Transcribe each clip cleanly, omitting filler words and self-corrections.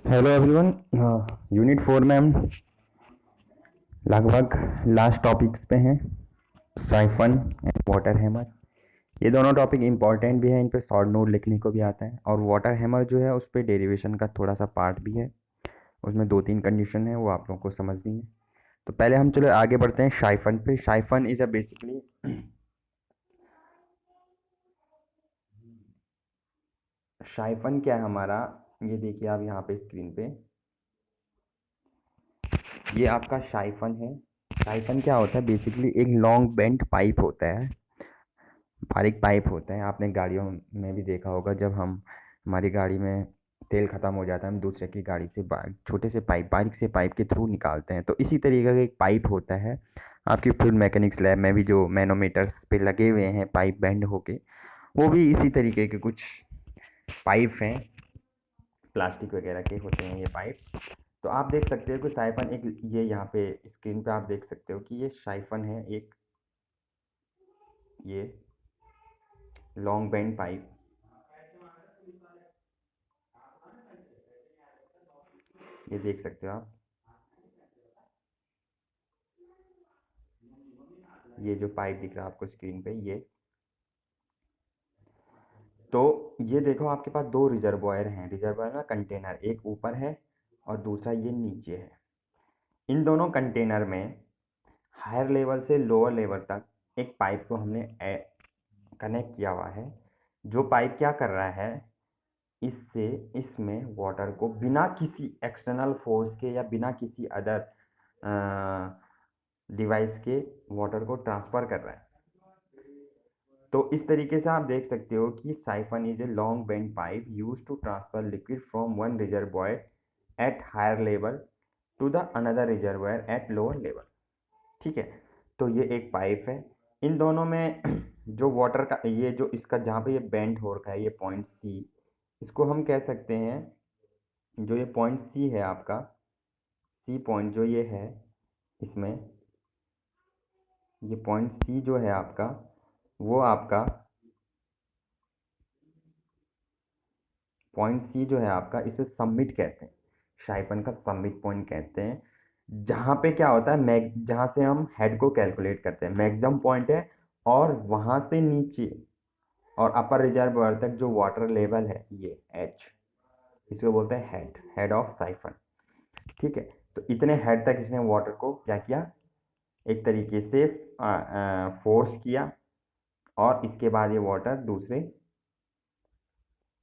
Hello everyone. Unit 4 में हम लगभग लास्ट टॉपिक्स पे हैं। साइफन एंड वाटर हैमर, ये दोनों टॉपिक इंपॉर्टेंट भी हैं, इन पे शॉर्ट नोट लिखने को भी आता है। और वाटर हैमर जो है उस पे डेरिवेशन का थोड़ा सा पार्ट भी है, उसमें 2-3 कंडीशन है, वो आप लोगों को समझनी है। तो पहले हम चलो आगे बढ़ते हैं साइफन पे। Siphon is a basically siphon क्या है हमारा, ये देखिए आप यहाँ पे स्क्रीन पे, ये आपका साइफन है। साइफन क्या होता है, बेसिकली एक लॉन्ग बेंट पाइप होता है, बारीक पाइप होता है। आपने गाड़ियों में भी देखा होगा, जब हम हमारी गाड़ी में तेल ख़त्म हो जाता है, हम दूसरे की गाड़ी से छोटे से पाइप, बारीक से पाइप के थ्रू निकालते हैं। तो इसी तरीके का एक पाइप होता है। आपकी फ्लूइड मैकेनिक्स लैब में भी जो मैनोमीटर्स पे लगे हुए हैं पाइप बेंड होके, वो भी इसी तरीके के कुछ पाइप हैं, प्लास्टिक वगैरह के होते हैं ये पाइप। तो आप देख सकते हो कि साइफन एक, ये यहाँ पे स्क्रीन पे आप देख सकते हो कि ये साइफन है एक, ये लॉन्ग बेंड पाइप, ये देख सकते हो आप, ये जो पाइप दिख रहा है आपको स्क्रीन पे, ये तो ये देखो आपके पास दो रिजर्वॉयर हैं। रिजर्वॉयर का कंटेनर एक ऊपर है और दूसरा ये नीचे है। इन दोनों कंटेनर में हायर लेवल से लोअर लेवल तक एक पाइप को हमने कनेक्ट किया हुआ है। जो पाइप क्या कर रहा है, इससे इसमें वाटर को बिना किसी एक्सटर्नल फोर्स के या बिना किसी अदर डिवाइस के वाटर को ट्रांसफ़र कर रहा है। तो इस तरीके से आप देख सकते हो कि siphon is a long bend pipe use to transfer liquid from one reservoir at higher level to the another reservoir at lower level. ठीक है, तो ये एक पाइप है। इन दोनों में जो वाटर का ये जो इसका जहाँ पे ये बेंड हो रखा है, ये पॉइंट सी, इसको हम कह सकते हैं, जो ये पॉइंट सी है आपका, सी पॉइंट जो ये है इसमें, ये पॉइंट सी जो है आपका, वो आपका पॉइंट सी जो है आपका, इसे सबमिट कहते हैं। शाइपन का सबमिट पॉइंट कहते हैं। जहाँ पे क्या होता है, मैग जहाँ से हम हेड को कैलकुलेट करते हैं, मैक्सिमम पॉइंट है, और वहाँ से नीचे और अपर रिजर्वॉयर तक जो वाटर लेवल है, ये एच, इसको बोलते हैं हेड, हेड ऑफ साइफन। ठीक है, तो इतने हेड तक इसने वाटर को क्या किया, एक तरीके से फोर्स किया, और इसके बाद ये वाटर दूसरे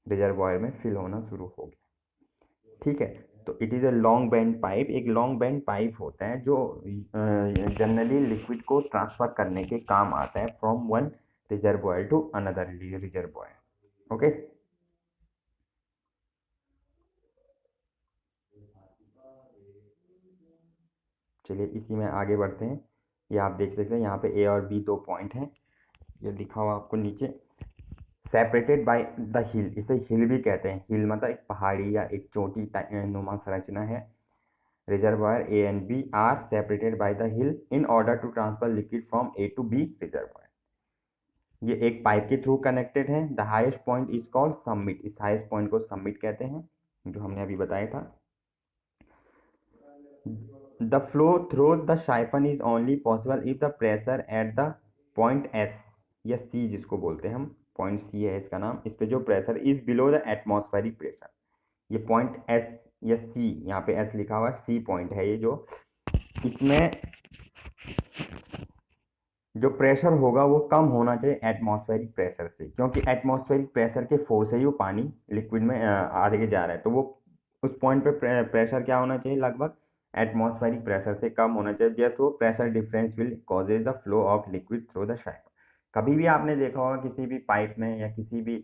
रिजर्वॉयर में फिल होना शुरू हो गया। ठीक है, तो it is a long bend pipe. एक लॉन्ग बेंड पाइप होता है जो जनरली लिक्विड को ट्रांसफर करने के काम आता है from one reservoir to another reservoir. Okay, चलिए इसी में आगे बढ़ते हैं। ये आप देख सकते हैं यहाँ पे ए और बी दो पॉइंट हैं, ये लिखा हुआ आपको नीचे, सेपरेटेड बाय द हिल, इसे हिल भी कहते हैं। हिल मतलब एक पहाड़ी या एक चोटी नुमा संरचना है। Reservoir A and B are separated by the hill in order to transfer liquid from A to B reservoir. ये एक पाइप के थ्रू कनेक्टेड है। The highest point is called submit, इस हाईएस्ट पॉइंट को सबमिट कहते हैं, जो हमने अभी बताया था। The flow through the siphon is only possible if the pressure at the point S या सी, जिसको बोलते हैं हम, पॉइंट सी है इसका नाम, इस पे जो pressure is below the atmospheric pressure. ये पॉइंट एस या सी, यहाँ पे एस लिखा हुआ है, सी पॉइंट है ये, जो इसमें जो प्रेशर होगा वो कम होना चाहिए एटमॉस्फेरिक प्रेशर से, क्योंकि एटमॉस्फेरिक प्रेशर के फोर्स से ही वो पानी लिक्विड में आगे जा रहा है। तो वो उस पॉइंट पे प्रेशर क्या होना चाहिए, लगभग एटमॉस्फेरिक प्रेशर से कम होना चाहिए। Therefore pressure difference will causes the flow of liquid through the shaft. कभी भी आपने देखा होगा किसी भी पाइप में या किसी भी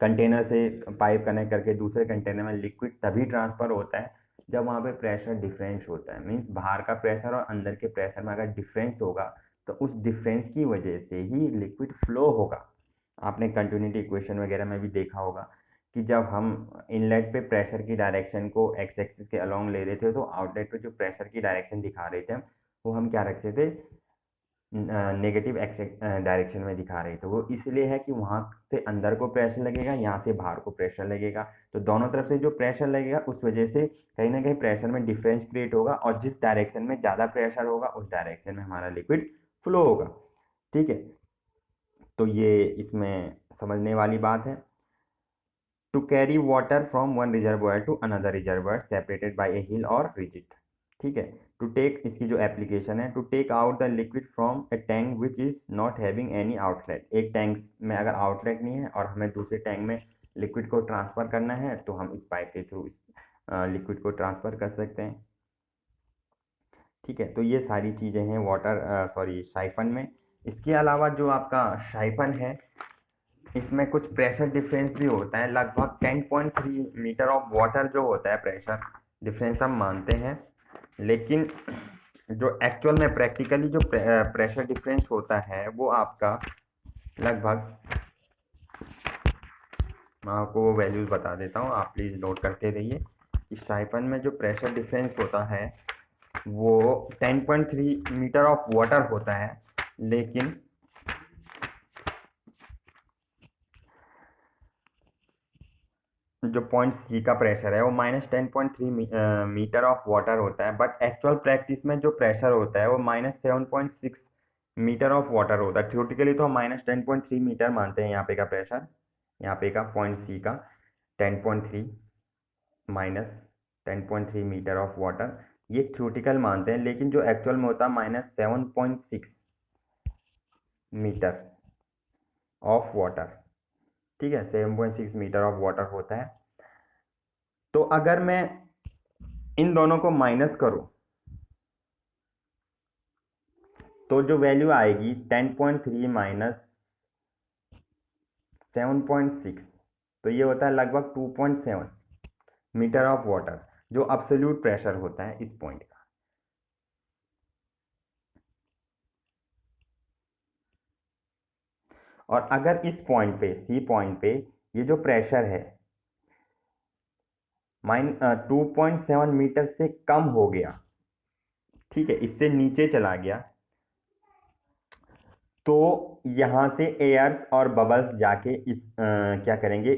कंटेनर से पाइप कनेक्ट करके दूसरे कंटेनर में लिक्विड तभी ट्रांसफर होता है जब वहाँ पे प्रेशर डिफरेंस होता है। मीन्स बाहर का प्रेशर और अंदर के प्रेशर में अगर डिफरेंस होगा, तो उस डिफरेंस की वजह से ही लिक्विड फ्लो होगा। आपने कंटिन्यूटी इक्वेशन वगैरह में भी देखा होगा कि जब हम इनलेट पे प्रेशर की डायरेक्शन को एक्स एक्सिस के अलोंग ले रहे थे, तो आउटलेट पे जो प्रेशर की डायरेक्शन दिखा रहे थे वो हम क्या रखते थे, नेगेटिव डायरेक्शन में दिखा रही है, तो वो इसलिए है कि वहाँ से अंदर को प्रेशर लगेगा, यहाँ से बाहर को प्रेशर लगेगा, तो दोनों तरफ से जो प्रेशर लगेगा उस वजह से कहीं ना कहीं प्रेशर में डिफरेंस क्रिएट होगा, और जिस डायरेक्शन में ज़्यादा प्रेशर होगा उस डायरेक्शन में हमारा लिक्विड फ्लो होगा। ठीक है, तो ये इसमें समझने वाली बात है। To carry water from one reservoir to another reservoir separated by a hill और रिजिड। ठीक है, टू टेक, इसकी जो एप्लीकेशन है, to take out the liquid from a tank which is not having any outlet. एक tank में अगर outlet नहीं है और हमें दूसरे टैंक में लिक्विड को ट्रांसफ़र करना है तो हम इस पाइप के थ्रू इस लिक्विड को ट्रांसफ़र कर सकते हैं। ठीक है, तो ये सारी चीज़ें हैं वाटर साइफन में। इसके अलावा जो आपका साइफन है, इसमें कुछ प्रेशर डिफरेंस भी होता है, लगभग 10.3 मीटर ऑफ वाटर जो होता है प्रेशर डिफरेंस हम मानते हैं, लेकिन जो एक्चुअल में प्रैक्टिकली जो प्रेशर डिफरेंस होता है वो आपका लगभग, मैं आपको वो वैल्यूज़ बता देता हूँ, आप प्लीज़ नोट करते रहिए। इस साइफन में जो प्रेशर डिफरेंस होता है वो 10.3 मीटर ऑफ वाटर होता है, लेकिन जो पॉइंट सी का प्रेशर है वो -10.3 मीटर ऑफ वाटर होता है, बट एक्चुअल प्रैक्टिस में जो प्रेशर होता है वो -7.6 मीटर ऑफ वाटर होता है। थ्योरेटिकली तो हम -10.3 मीटर मानते हैं यहाँ पे का प्रेशर, यहाँ पे का पॉइंट सी का 10.3 -10.3 मीटर ऑफ वाटर, ये थ्योरेटिकल मानते हैं, लेकिन जो एक्चुअल में होता है -7.6 मीटर ऑफ वाटर। ठीक है, 7.6 मीटर ऑफ वाटर होता है। तो अगर मैं इन दोनों को माइनस करूं तो जो वैल्यू आएगी 10.3 माइनस 7.6, तो ये होता है लगभग 2.7 मीटर ऑफ वाटर, जो अब्सोल्यूट प्रेशर होता है इस पॉइंट का। और अगर इस पॉइंट पे, सी पॉइंट पे, ये जो प्रेशर है 2.7 मीटर से कम हो गया, ठीक है, इससे नीचे चला गया, तो यहाँ से एयर्स और बबल्स जाके क्या करेंगे,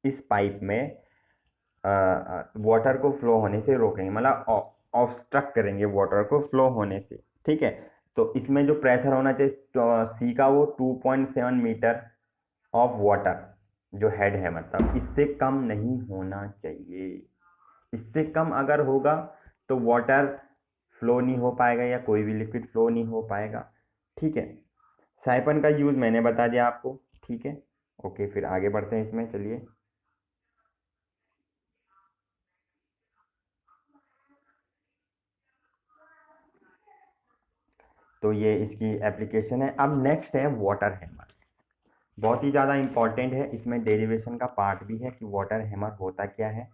इस पाइप में वाटर को फ्लो होने से रोकेंगे, मतलब ऑब्स्ट्रक्ट करेंगे वाटर को फ्लो होने से। ठीक है, तो इसमें जो प्रेशर होना चाहिए सी का वो 2.7 मीटर ऑफ वाटर जो हेड है, मतलब इससे कम नहीं होना चाहिए। इससे कम अगर होगा तो वाटर फ्लो नहीं हो पाएगा या कोई भी लिक्विड फ्लो नहीं हो पाएगा। ठीक है, साइफन का यूज़ मैंने बता दिया आपको। ठीक है, ओके, फिर आगे बढ़ते हैं इसमें, चलिए। तो ये इसकी एप्लीकेशन है। अब नेक्स्ट है वाटर हैमर, बहुत ही ज़्यादा इम्पॉर्टेंट है, इसमें डेरिवेशन का पार्ट भी है कि वाटर हैमर होता क्या है।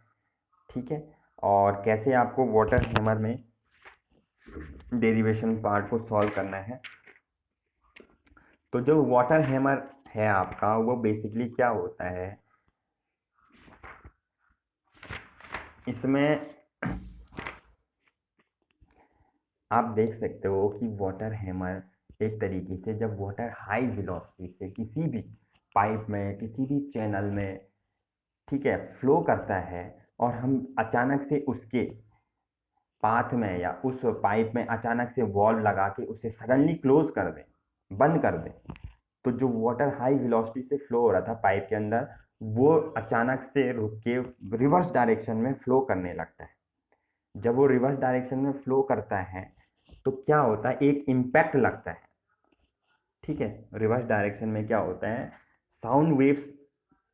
ठीक है, और कैसे आपको वाटर हैमर में डेरिवेशन पार्ट को सॉल्व करना है। तो जो वाटर हैमर है आपका, वो बेसिकली क्या होता है, इसमें आप देख सकते हो कि वाटर हैमर एक तरीके से जब वाटर हाई वेलोसिटी से किसी भी पाइप में, किसी भी चैनल में, ठीक है, फ्लो करता है, और हम अचानक से उसके पाथ में या उस पाइप में अचानक से वॉल्व लगा के उसे सडनली क्लोज कर दें, बंद कर दें, तो जो वाटर हाई वेलोसिटी से फ्लो हो रहा था पाइप के अंदर, वो अचानक से रुक के रिवर्स डायरेक्शन में फ्लो करने लगता है। जब वो रिवर्स डायरेक्शन में फ्लो करता है तो क्या होता है, एक इम्पैक्ट लगता है। ठीक है, रिवर्स डायरेक्शन में क्या होता है, साउंड वेव्स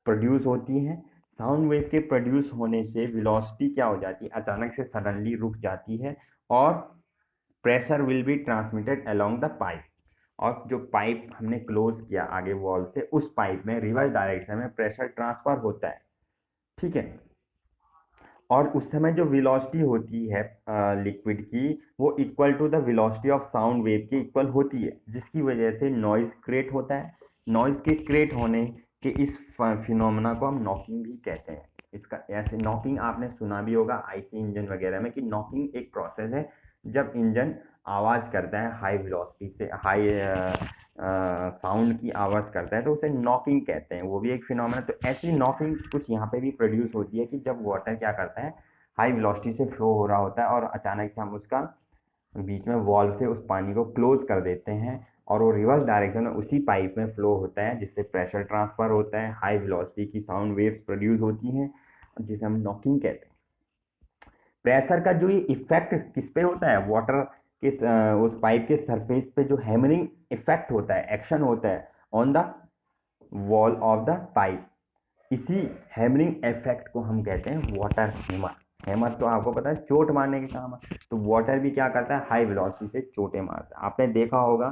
प्रोड्यूस होती हैं। साउंड वेव के प्रोड्यूस होने से वेलोसिटी क्या हो जाती है, अचानक से सडनली रुक जाती है, और pressure will be transmitted along the pipe, और जो पाइप हमने क्लोज किया आगे वॉल से, उस पाइप में रिवर्स डायरेक्शन में प्रेशर ट्रांसफर होता है। ठीक है, और उस समय जो वेलोसिटी होती है लिक्विड की, वो equal to the velocity of sound wave के इक्वल होती है, जिसकी वजह से नॉइज क्रिएट होता है। नॉइज के क्रिएट होने के इस फिनोमेना को हम नॉकिंग भी कहते हैं। इसका ऐसे नॉकिंग आपने सुना भी होगा आईसी इंजन वगैरह में, कि नॉकिंग एक प्रोसेस है जब इंजन आवाज़ करता है हाई वेलोसिटी से, हाई साउंड की आवाज़ करता है, तो उसे नॉकिंग कहते हैं, वो भी एक फिनोमेना। तो ऐसी नॉकिंग कुछ यहाँ पे भी प्रोड्यूस होती है कि जब वाटर क्या करता है, हाई वेलोसिटी से फ्लो हो रहा होता है और अचानक से हम उसका बीच में वॉल्व से उस पानी को क्लोज कर देते हैं और वो रिवर्स डायरेक्शन में उसी पाइप में फ्लो होता है, जिससे प्रेशर ट्रांसफर होता है, हाई वेलोसिटी की साउंड वेव्स प्रोड्यूस होती हैं, जिसे हम नॉकिंग कहते हैं। प्रेशर का जो ये इफेक्ट किस पे होता है, वाटर के उस पाइप के सरफेस पे जो हैमरिंग इफेक्ट होता है, एक्शन होता है on the wall of the pipe, इसी हैमरिंग इफेक्ट को हम कहते हैं वाटर हैमर। हैमर तो आपको पता है चोट मारने के काम है, तो वाटर भी क्या करता है, हाई वेलोसिटी से चोटें मारता है। आपने देखा होगा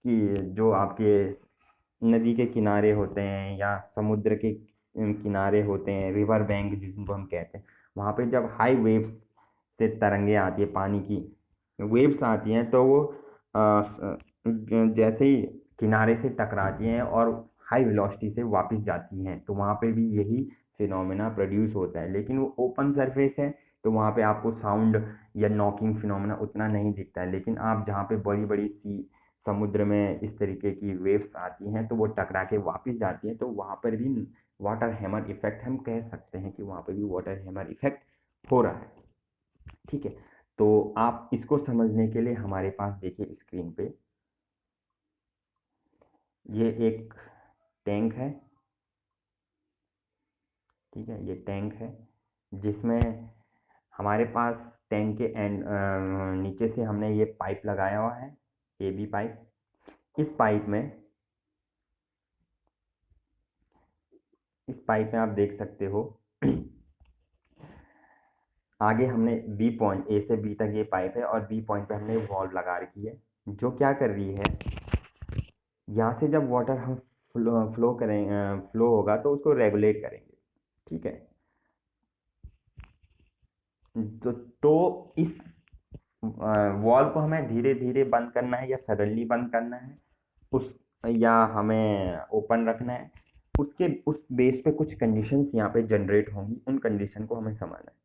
कि जो आपके नदी के किनारे होते हैं या समुद्र के किनारे होते हैं, रिवर बैंक जिनको हम कहते हैं, वहाँ पे जब हाई वेव्स से तरंगे आती है, पानी की वेव्स आती हैं, तो वो जैसे ही किनारे से टकराती हैं और हाई वेलोसिटी से वापस जाती हैं, तो वहाँ पे भी यही फिनोमेना प्रोड्यूस होता है। लेकिन वो ओपन सरफेस है, तो वहाँ पे आपको साउंड या नॉकिंग फिनोमेना उतना नहीं दिखता है। लेकिन आप जहाँ पे बड़ी बड़ी समुद्र में इस तरीके की वेव्स आती हैं, तो वो टकरा के वापस जाती हैं, तो वहाँ पर भी वाटर हैमर इफेक्ट हम कह सकते हैं कि वहाँ पर भी वाटर हैमर इफेक्ट हो रहा है। ठीक है, तो आप इसको समझने के लिए हमारे पास देखिए स्क्रीन पे ये एक टैंक है। ठीक है, ये टैंक है जिसमें हमारे पास टैंक के एंड नीचे से हमने ये पाइप लगाया हुआ है, ए बी पाइप। इस पाइप में आप देख सकते हो आगे हमने बी पॉइंट, ए से बी तक ये पाइप है और बी पॉइंट पे हमने वॉल्व लगा रखी है, जो क्या कर रही है, यहाँ से जब वाटर हम फ्लो करें, फ्लो होगा तो उसको रेगुलेट करेंगे। ठीक है, तो इस वॉल को हमें धीरे धीरे बंद करना है या सडनली बंद करना है, उस या हमें ओपन रखना है, उसके उस बेस पे कुछ कंडीशंस यहाँ पे जनरेट होंगी, उन कंडीशन को हमें समझना है।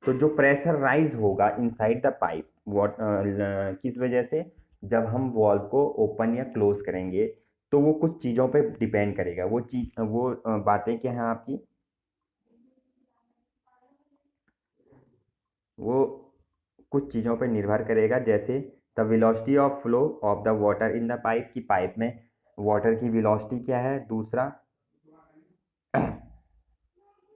तो जो प्रेशर राइज होगा इनसाइड द पाइप, वॉट किस वजह से, जब हम वॉल्व को ओपन या क्लोज करेंगे, तो वो कुछ चीज़ों पे डिपेंड करेगा। वो बातें क्या हैं आपकी, वो कुछ चीज़ों पर निर्भर करेगा, जैसे the velocity of flow of the water in the pipe, की पाइप में वाटर की वेलोसिटी क्या है, दूसरा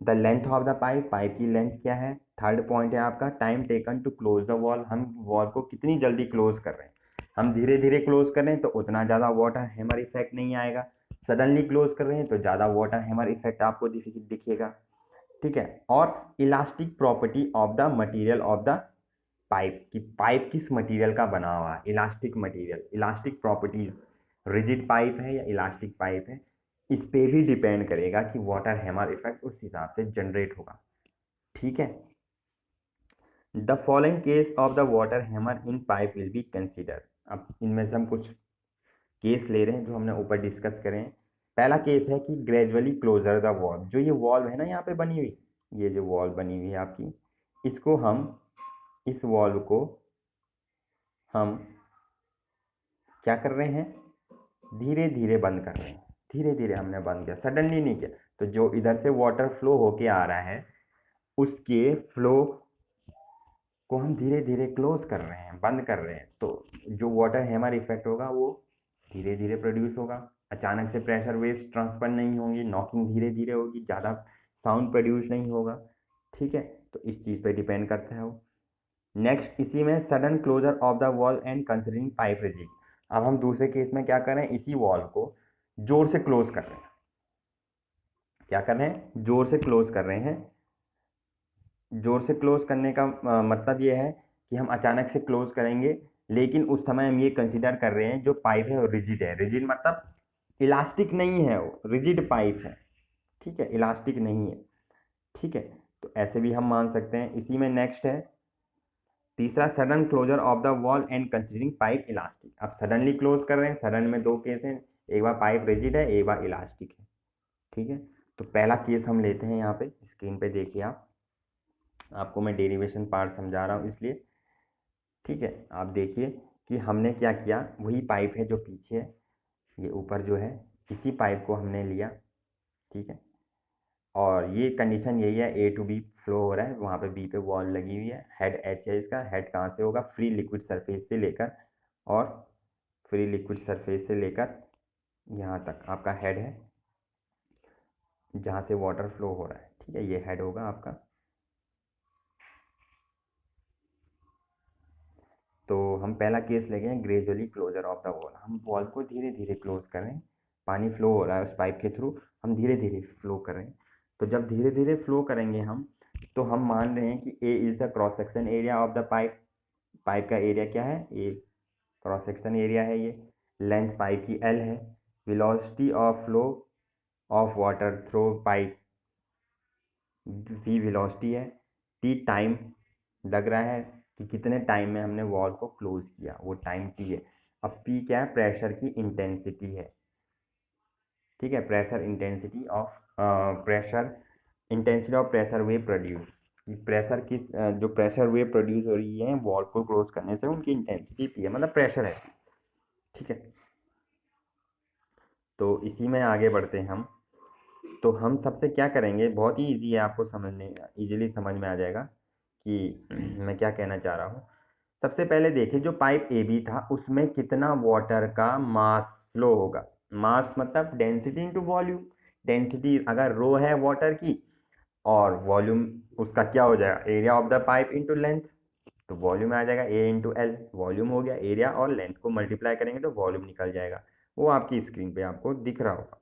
the length of the pipe, pipe की लेंथ क्या है, थर्ड पॉइंट है आपका time taken to close the valve, हम वॉल को कितनी जल्दी क्लोज कर रहे हैं। हम धीरे धीरे क्लोज कर रहे हैं तो उतना ज़्यादा वाटर हैमर इफेक्ट नहीं आएगा, सडनली क्लोज कर रहे हैं तो ज़्यादा वाटर हैमर इफेक्ट आपको दिखेगा। ठीक है, और elastic property of the material of the pipe, की पाइप किस मटेरियल का बना हुआ है, elastic material, elastic properties, rigid pipe है या इलास्टिक पाइप है, इस पे भी डिपेंड करेगा कि वाटर हैमर इफेक्ट उस हिसाब से जनरेट होगा। ठीक है, the following case of the water hammer in pipe will be consider. अब इनमें से हम कुछ केस ले रहे हैं जो हमने ऊपर डिस्कस करें। पहला केस है कि ग्रेजुअली क्लोजर द वॉल्व, जो ये वॉल्व है ना यहाँ पे बनी हुई, ये जो वॉल्व बनी हुई है आपकी, इसको हम, इस वॉल्व को हम क्या कर रहे हैं, धीरे धीरे बंद कर रहे हैं। धीरे धीरे हमने बंद किया, सडनली नहीं किया। तो जो इधर से वाटर फ्लो होके आ रहा है, उसके फ्लो को हम धीरे धीरे क्लोज कर रहे हैं, बंद कर रहे हैं, तो जो वाटर हैमर इफेक्ट होगा वो धीरे धीरे प्रोड्यूस होगा। अचानक से प्रेशर वेव्स ट्रांसफर नहीं होंगी, नॉकिंग धीरे धीरे होगी, ज़्यादा साउंड प्रोड्यूस नहीं होगा। ठीक है, तो इस चीज़ पे डिपेंड करता है वो। नेक्स्ट, इसी में sudden closure of the valve and considering pipe rigid. अब हम दूसरे केस में क्या कर रहे हैं, इसी वॉल को जोर से क्लोज कर रहे हैं। क्या कर रहे हैं, जोर से क्लोज कर रहे हैं। जोर से क्लोज करने का मतलब ये है कि हम अचानक से क्लोज करेंगे, लेकिन उस समय हम ये कंसीडर कर रहे हैं जो पाइप है वो रिजिड है। रिजिड मतलब इलास्टिक नहीं है, वो रिजिड पाइप है। ठीक है, इलास्टिक नहीं है। ठीक है, तो ऐसे भी हम मान सकते हैं। इसी में नेक्स्ट है तीसरा, sudden closure of the valve and considering pipe elastic. अब सडनली क्लोज कर रहे हैं, सडन में दो केस हैं, एक बार पाइप रिजिड है, एक बार इलास्टिक है। ठीक है, तो पहला केस हम लेते हैं, यहाँ पे स्क्रीन पे देखिए आप, आपको मैं डेरिवेशन पार्ट समझा रहा हूँ इसलिए। ठीक है, आप देखिए कि हमने क्या किया, वही पाइप है जो पीछे है, ये ऊपर जो है इसी पाइप को हमने लिया, ठीक है। और ये कंडीशन यही है, ए टू बी फ्लो हो रहा है, वहाँ पे बी पे वॉल लगी हुई है, हेड एच है इसका, हेड कहाँ से होगा, फ्री लिक्विड सरफेस से लेकर, और फ्री लिक्विड सरफेस से लेकर यहाँ तक आपका हेड है जहाँ से वाटर फ्लो हो रहा है, ठीक है। ये हेड होगा आपका। तो हम पहला केस ले गए gradually closure of the valve, हम वॉल को धीरे धीरे क्लोज कर रहे हैं, पानी फ्लो हो रहा है उस पाइप के थ्रू, हम धीरे धीरे फ्लो कर रहे हैं। तो जब धीरे धीरे फ्लो करेंगे हम, तो हम मान रहे हैं कि A is the cross section area of the pipe, pipe का एरिया क्या है, ए क्रॉस सेक्शन एरिया है ये, लेंथ पाइप की एल है, velocity of flow of water through pipe V velocity है, टी टाइम लग रहा है कि कितने टाइम में हमने वॉल को क्लोज किया, वो टाइम टी है। अब पी क्या है, प्रेशर की इंटेंसिटी है, ठीक है, pressure intensity of pressure intensity of pressure wave produce, pressure किस जो प्रेशर वेव प्रोड्यूस हो रही है वॉल को क्लोज करने से, उनकी इंटेंसिटी पी है, मतलब प्रेशर है, ठीक है। तो इसी में आगे बढ़ते हैं हम। तो हम सबसे क्या करेंगे, बहुत ही इजी है, आपको समझने इजीली समझ में आ जाएगा कि मैं क्या कहना चाह रहा हूँ। सबसे पहले देखिए, जो पाइप ए बी था उसमें कितना वाटर का मास फ्लो होगा, मास मतलब डेंसिटी इंटू वॉल्यूम, डेंसिटी अगर रो है वाटर की, और वॉल्यूम उसका क्या हो जाएगा, area of the pipe into length, तो वॉल्यूम आ जाएगा ए इंटू एल, वॉल्यूम हो गया, एरिया और लेंथ को मल्टीप्लाई करेंगे तो वॉल्यूम निकल जाएगा, वो आपकी स्क्रीन पे आपको दिख रहा होगा,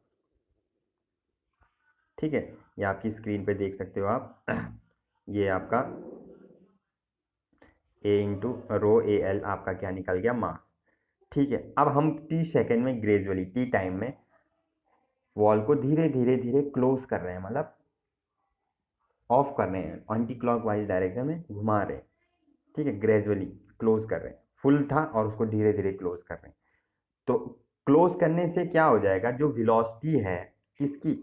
ठीक है। ये आपकी स्क्रीन पे देख सकते हो आप ये आपका ए इंटू रो ए एल आपका क्या निकल गया, मास, ठीक है। अब हम टी सेकेंड में ग्रेजुअली टी टाइम में वॉल को धीरे धीरे धीरे क्लोज कर रहे हैं, मतलब ऑफ कर रहे हैं, एंटी क्लॉकवाइज डायरेक्शन में घुमा रहे हैं, ठीक है, ग्रेजुअली क्लोज कर रहे हैं, फुल था और उसको धीरे धीरे क्लोज कर रहे हैं। तो क्लोज करने से क्या हो जाएगा, जो वेलोसिटी है किसकी,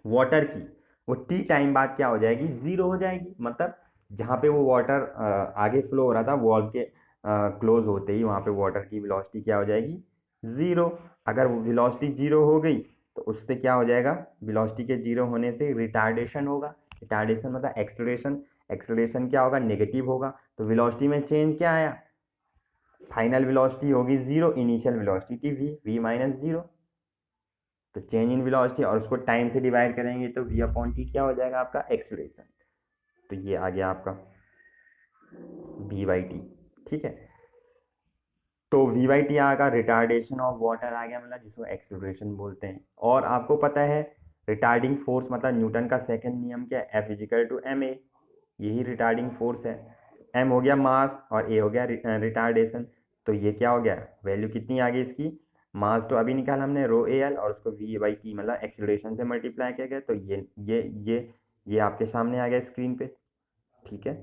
वाटर की, वो टी टाइम बाद क्या हो जाएगी, जीरो हो जाएगी, मतलब जहाँ पे वो वाटर आगे फ्लो हो रहा था वॉल के क्लोज होते ही, वहाँ पे वाटर की वेलोसिटी क्या हो जाएगी, ज़ीरो। अगर वेलोसिटी जीरो हो गई तो उससे क्या हो जाएगा, वेलोसिटी के जीरो होने से रिटार्डेशन होगा, रिटार्डेशन मतलब एक्सलरेशन, एक्सलरेशन क्या होगा, नेगेटिव होगा, तो वेलोसिटी में चेंज क्या आया, फाइनल वेलोसिटी होगी zero, initial velocity V, V minus zero, तो चेंज इन वेलोसिटी, और उसको टाइम से डिवाइड करेंगे तो वी अपॉन टी क्या हो जाएगा आपका, एक्सलरेशन, तो ये आ गया आपका वी बाई टी, ठीक है। तो वी बाई टी आ गया, रिटार्डेशन ऑफ वाटर आ गया, मतलब जिसको एक्सलरेशन बोलते हैं। और आपको पता है रिटार्डिंग फोर्स मतलब न्यूटन का सेकंड नियम क्या है, F is equal to M A, यही रिटार्डिंग फोर्स है, एम हो गया मास और ए हो गया रिटार्डेशन, तो ये क्या हो गया, वैल्यू कितनी आ गई इसकी, मास तो अभी निकाला हमने रो ए एल, और उसको वी बाई टी मतलब एक्सलरेशन से मल्टीप्लाई किया गया, तो ये आपके सामने आ गया स्क्रीन पे, ठीक है।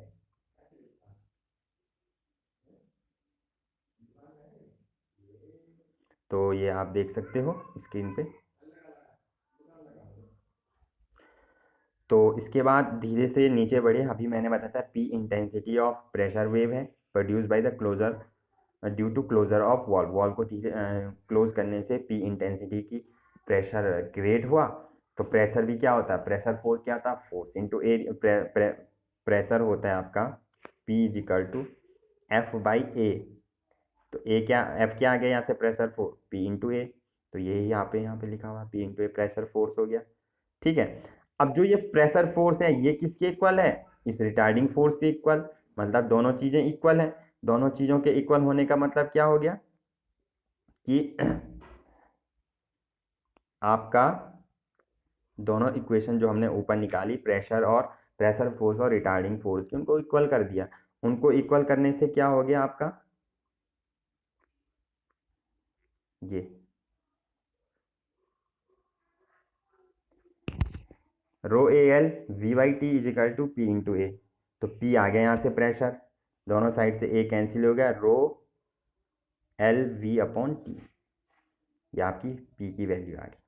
तो ये आप देख सकते हो स्क्रीन पे। तो इसके बाद धीरे से नीचे बढ़े, अभी मैंने बताया था P intensity of pressure wave है produce by the closure due to closure of wall, wall को धीरे क्लोज करने से पी इंटेंसिटी की प्रेशर क्रिएट हुआ। तो प्रेशर भी क्या होता है, प्रेशर फोर्स क्या होता है, फोर्स इंटू एरिया, प्रेशर होता है आपका P is equal to F by A, तो ए क्या, एफ क्या आ गया यहाँ से, pressure force, P into A, तो यही यहाँ पे लिखा हुआ P into A pressure force हो गया, ठीक है। अब जो ये प्रेशर फोर्स है ये किसके इक्वल है, इस रिटार्डिंग फोर्स के इक्वल, मतलब दोनों चीजें इक्वल हैं, दोनों चीजों के इक्वल होने का मतलब क्या हो गया कि आपका दोनों इक्वेशन जो हमने ऊपर निकाली, प्रेशर फोर्स और रिटार्डिंग फोर्स की, उनको इक्वल कर दिया, उनको इक्वल करने से क्या हो गया आपका, ये rho A L V by T is equal to P into A, तो पी आ गया यहाँ से प्रेशर, दोनों साइड से ए कैंसिल हो गया, रो एल वी अपॉन टी, ये आपकी पी की वैल्यू आ गई।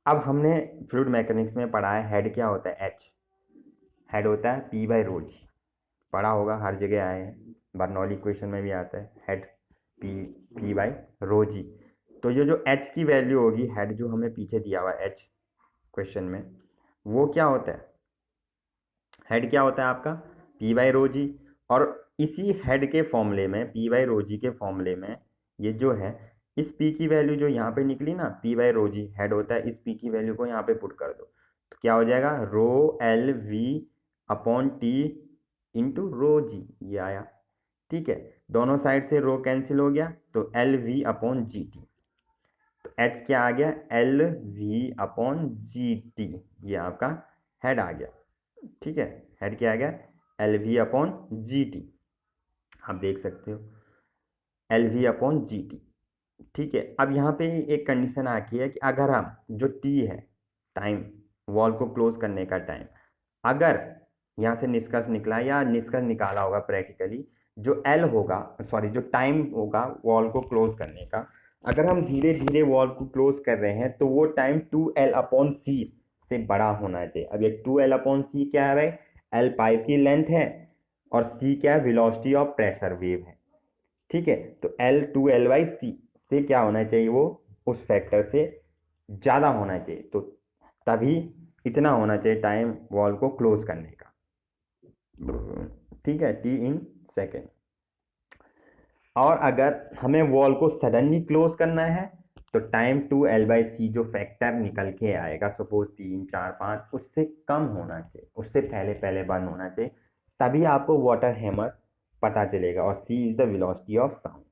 अब हमने फ्लूइड मैकेनिक्स में पढ़ा है हेड क्या होता है, एच, हेड होता है पी बाई रो जी, पढ़ा होगा, हर जगह आए हैं, बर्नौली इक्वेशन में भी आता है, हेड पी बाई रो जी। तो ये जो एच की वैल्यू होगी, हेड जो हमें पीछे दिया हुआ है एच क्वेश्चन में, वो क्या होता है, हेड क्या होता है आपका पी बाई रो जी। और इसी हेड के फॉर्मूले में, पी बाई रो जी के फॉर्मूले में, ये जो है इस पी की वैल्यू जो यहाँ पे निकली ना, P by rho G head होता है, इस पी की वैल्यू को यहाँ पे पुट कर दो तो क्या हो जाएगा, rho L V upon T into rho G, ये आया। ठीक है, दोनों साइड से रो कैंसिल हो गया तो L V upon G T, तो एच क्या आ गया, L V upon G T, ये आपका हेड आ गया। ठीक है, हेड क्या आ गया, L V upon G T, आप देख सकते हो L V upon G T. ठीक है, अब यहाँ पे एक कंडीशन आती है कि अगर हम जो टी है, टाइम, वॉल को क्लोज करने का टाइम, अगर यहाँ से निष्कर्ष निकला या निष्कर्ष निकाला होगा प्रैक्टिकली, जो एल होगा, सॉरी जो टाइम होगा वॉल को क्लोज करने का, अगर हम धीरे धीरे वॉल को क्लोज कर रहे हैं तो वो टाइम 2L अपॉन सी से बड़ा होना चाहिए। अब ये 2L अपॉन सी क्या है भाई, एल पाइप की लेंथ है और सी क्या है, वेलोसिटी ऑफ प्रेशर वेव है। ठीक है, तो एल 2L/c से क्या होना चाहिए, वो उस फैक्टर से ज़्यादा होना चाहिए, तो तभी इतना होना चाहिए टाइम वॉल को क्लोज करने का। ठीक है, टी इन सेकेंड। और अगर हमें वॉल को सडनली क्लोज करना है तो टाइम 2L/c जो फैक्टर निकल के आएगा, सपोज 3 4 5, उससे कम होना चाहिए, उससे पहले पहले बंद होना चाहिए, तभी आपको वाटर हैमर पता चलेगा। और c is the velocity of sound.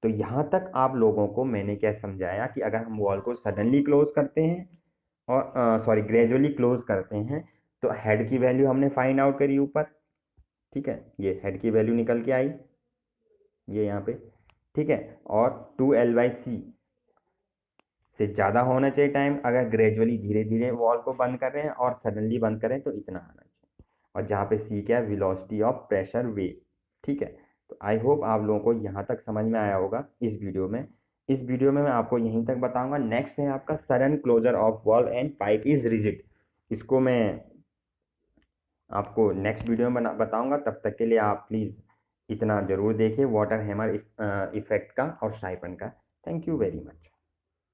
तो यहाँ तक आप लोगों को मैंने क्या समझाया कि अगर हम वॉल को सडनली क्लोज करते हैं और सॉरी ग्रेजुअली क्लोज करते हैं तो हेड की वैल्यू हमने फाइंड आउट करी ऊपर। ठीक है, ये हेड की वैल्यू निकल के आई, ये यहाँ पे। ठीक है, और 2L/c से ज़्यादा होना चाहिए टाइम, अगर ग्रेजुअली धीरे धीरे वॉल को बंद कर रहे हैं, और सडनली बंद करें तो इतना आना चाहिए। और जहाँ पे c क्या है, वेलोसिटी ऑफ प्रेशर वेव। ठीक है, तो आई होप आप लोगों को यहाँ तक समझ में आया होगा इस वीडियो में। इस वीडियो में मैं आपको यहीं तक बताऊंगा। नेक्स्ट है आपका sudden closure of valve and pipe is rigid. इसको मैं आपको नेक्स्ट वीडियो में बताऊंगा। तब तक के लिए आप प्लीज़ इतना ज़रूर देखिए वाटर हैमर इफेक्ट का और साइफन का। Thank you very much.